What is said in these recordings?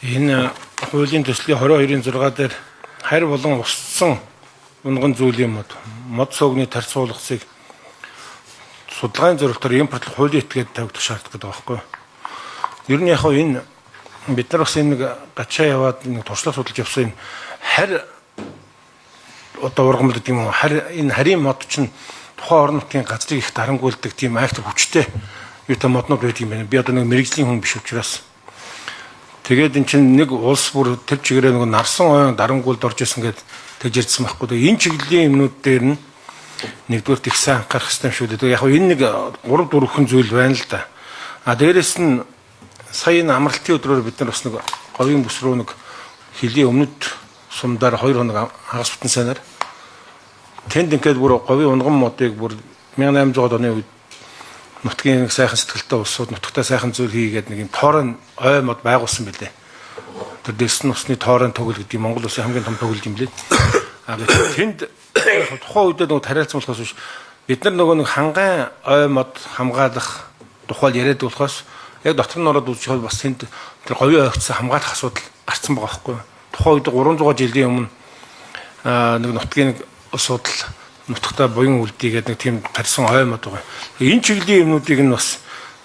Энэ хуулийн төслийн 22-ын 6 дээр харь болон уссан унган зүйлийн мод суугны тарь суулгацыг судалгааны зорилгоор импортлох хуулийн этгээд тавигдах шаарддаг гэдэг байгаа байхгүй. Ер нь яг энэ бид нар бас энэ гачаа яваад нэг туршлага судалж явсан энэ харь одоо ургамал гэдэг юм уу, энэ харийн мод чинь тухайн орон нутгийн газрыг их дарангуйлдаг тийм актив хүчтэй юутай моднууд байдаг юм байна. Би одоо нэг мэрэгжлийн хүн биш учраас тэгээд эн чинь нэг улс бүр тэр чигээрээ нэг нарсан ойн дарангуйлд орж исэн гэд тэгж ярьсан байхгүй. Тэгээ энэ чиглэлийн юмнууд дээр нь нэгдүгээр их сайн анхаарах хэрэгтэй юм шүү дээ. Яг энэ нэг 3-4 хүн зүйл байна л да. Дээрэс нь сая энэ амралтын өдрөөр бид нар бас нэг говийн бүс рүү нэг хилийн өмнөд сумдаар 2 хоног хагас бүтэн сайнаар тэнд ингээд бүр говийн унган модыг бүр 1800 оны үед нутгийн сайхан сэтгэлтэй улсууд нутагтаа сайхан зүйл хийгээд нэг юм тоорын ой мод байгуулсан билээ. Тэр дэсэн усны тоорын төгөл гэдэг Монгол улсын хамгийн том төгөл юм лээ. Тэнд тухайн үед нэг тариалцсан болохоос биш бид нар нөгөө нэг хангайн ой мод хамгаалах тухай яриад болохоос яг дотор нь ороод үзчихвэл бас тэнд тэр говийн ойгцсан хамгаалах асуудал гарцсан байгаа байхгүй. Тухайн үед 300 жилийн өмнө нэг нутгийн асуудал нутагтаа буян үлдээгээд нэг тийм тарьсан ой мод байгаа. Энэ чиглэлийн юмнуудыг нь бас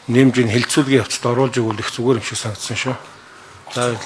нэмж ин хилцүүлгийн явцад оруулж өгвөл их зүгээр юм шиг санагдсан шүү. За